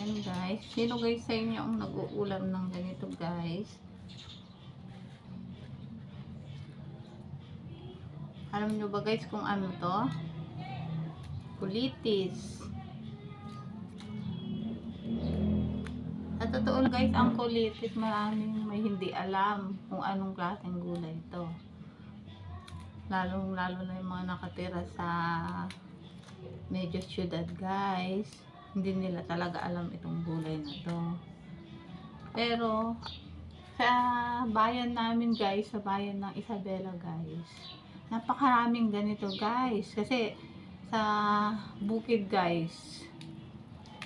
Ayan guys. Sino guys sa inyo ang nag-uulam ng ganito guys? Alam nyo ba guys kung ano to? Kulitis. Sa totoo guys, ang kulitis maraming may hindi alam kung anong klaseng gulay ito. Lalo na yung mga nakatira sa medyo syudad guys. Hindi nila talaga alam itong gulay na to. Pero sa bayan namin guys, sa bayan ng Isabela guys, napakaraming ganito guys. Kasi sa bukid guys,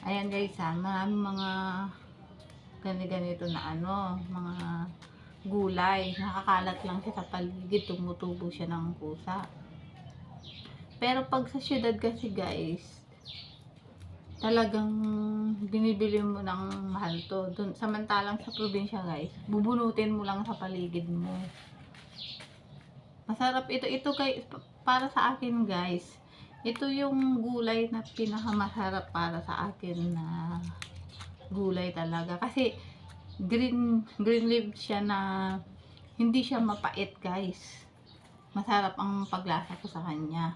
ayan guys maraming mga ganito na mga gulay. Nakakalat lang siya sa paligid, tumutubo siya ng kusa. Pero pag sa syudad kasi guys, talagang binibili mo ng mahal to. Dun, samantalang sa probinsya guys, bubunutin mo lang sa paligid mo. Masarap ito guys, para sa akin guys. Ito yung gulay na pinakamasarap para sa akin na gulay talaga. Kasi green leaf siya na hindi siya mapait guys. Masarap ang paglasa ko sa kanya.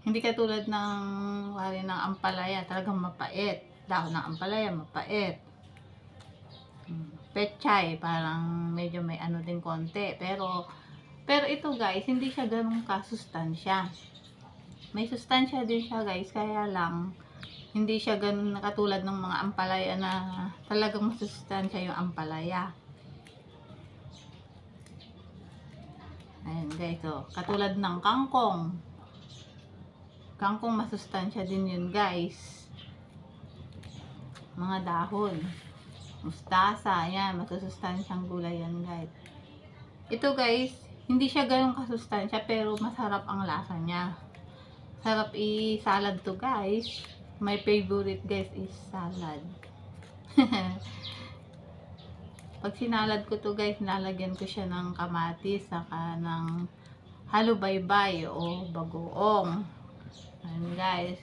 Hindi katulad ng wari ng ampalaya, talagang mapait. Dahon ng ampalaya, mapait. Pechay, parang medyo may ano din konti. Pero ito guys, hindi siya ganun kasustansya. May sustansya din siya guys, kaya lang hindi siya ganun katulad ng mga ampalaya na talagang masustansya yung ampalaya. Ayan guys, katulad ng kangkong. Kangkong masustansya din yun guys. Mga dahon. Mustasa, ayan, masustansyang gulay yan guys. Ito guys, hindi siya ganun kasustansya pero masarap ang lasa niya. Sarap i-salad to guys. My favorite guys is salad. Pag sinalad ko to guys, nalagyan ko siya ng kamatis, saka ng halubaybay o bagoong. Ayan guys.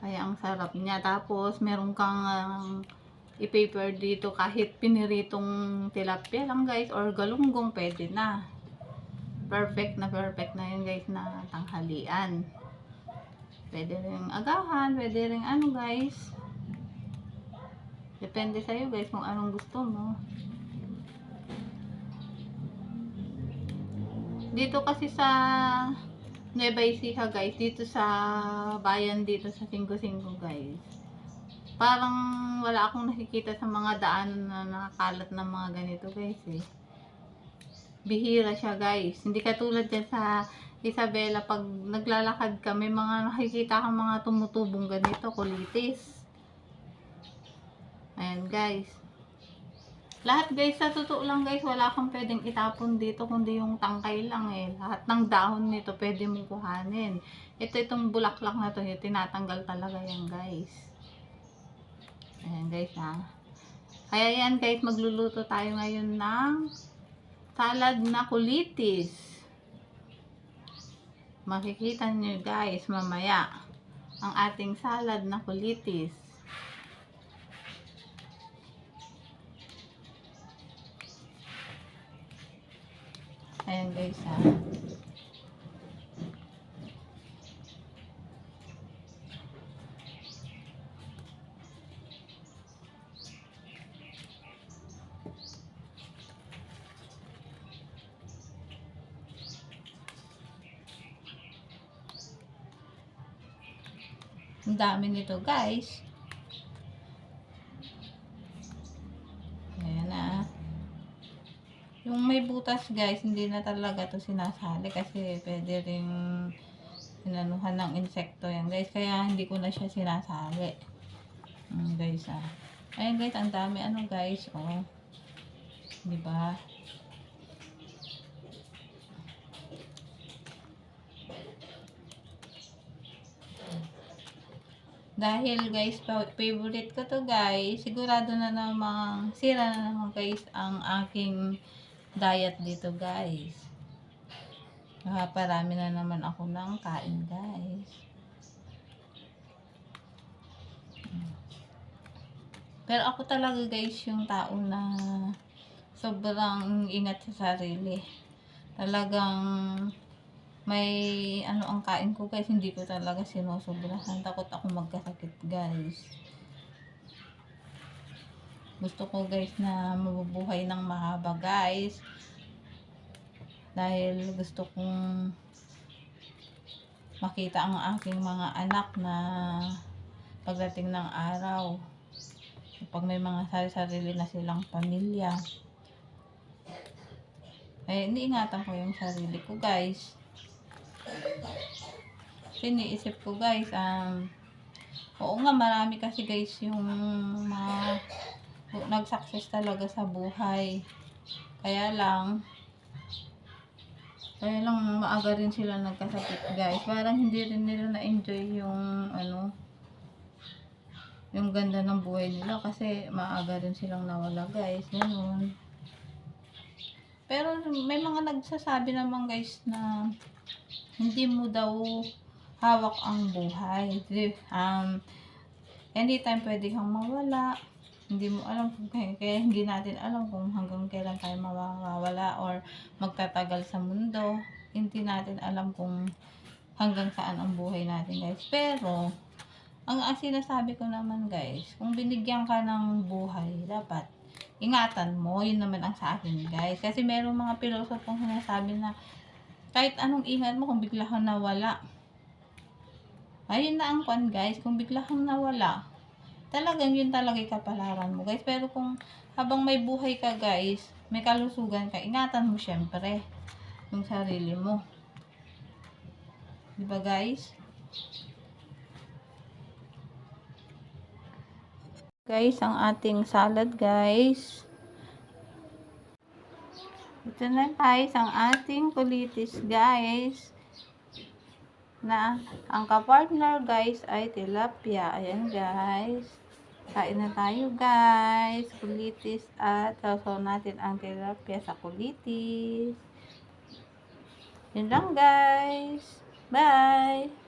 Kaya ang sarap niya. Tapos meron kang i-paper dito kahit piniritong tilapia lang guys or galunggong, pwede na. Perfect na yun guys na tanghalian. Pwede rin agahan, pwede rin ano guys. Depende sa'yo guys kung anong gusto mo. Dito kasi sa Nueva Ecija guys, dito sa bayan dito sa Singgo-Singgo guys, parang wala akong nakikita sa mga daan na nakakalat ng mga ganito guys eh. Bihira siya guys. Hindi katulad yan sa Isabela, pag naglalakad ka, may mga nakikita kang mga tumutubong ganito, kulitis. Ayan guys. Lahat guys, sa totoo lang guys, wala kang pwedeng itapon dito kundi yung tangkay lang eh. Lahat ng dahon nito pwede mong kuhanin. Itong bulaklak na to, yung tinatanggal talaga yan guys. Ayan guys ha. Kaya yan guys, magluluto tayo ngayon ng salad na kulitis. Makikita nyo guys mamaya ang ating salad na kulitis. Ayan guys ha. Ang dami nito guys. Ayan na. Yung may butas guys, hindi na talaga to sinasali kasi pwede rin inanuhan ng insekto yan guys. Kaya hindi ko na siya sinasali. Guys ayan guys, ang dami ano guys. Oh. Diba? Dahil guys, favorite ko to guys, sigurado na namang sira na naman guys ang aking diet dito guys. Nakaparami na naman ako ng kain, guys. Pero ako talaga, guys, yung tao na sobrang ingat sa sarili. Talagang may ano ang kain ko, guys, hindi ko talaga sinusobrahan. Takot ako magkasakit, guys. Gusto ko, guys, na mabubuhay ng mahaba, guys. Dahil gusto kong makita ang aking mga anak na pagdating ng araw, pag may mga sarili na silang pamilya, eh, iniingatan ko yung sarili ko, guys. Iniisip ko, guys, oo nga, marami kasi, guys, yung mga nag-success talaga sa buhay. Kaya lang maaga rin sila nagkasakit, guys. Parang hindi rin nila na-enjoy yung yung ganda ng buhay nila kasi maaga rin silang nawala, guys. Ganun. Pero may mga nagsasabi naman, guys, na hindi mo daw hawak ang buhay. Anytime pwede kang mawala. Hindi mo alam kung kaya hindi natin alam kung hanggang kailan tayo mawawala or magtatagal sa mundo. Hindi natin alam kung hanggang saan ang buhay natin, guys. Pero ang sinasabi ko naman, guys, kung binigyan ka ng buhay, dapat ingatan mo. Yun naman ang sa akin, guys. Kasi merong mga pilosopong sinasabi na kahit anong ingat mo, kung bigla kang nawala, ayun na ang kwan, guys. Kung bigla kang nawala, talagang yun talaga kapalaran mo, guys. Pero kung habang may buhay ka, guys, may kalusugan ka, ingatan mo syempre yung sarili mo. Diba, guys? Guys, ang ating salad, guys. Ito na, guys, ang ating kulitis, guys. Na ang kapartner, guys, ay tilapia. Ayan, guys. Kain na tayo, guys. Kulitis at sausaw natin ang tilapia sa kulitis. Yun lang, guys. Bye!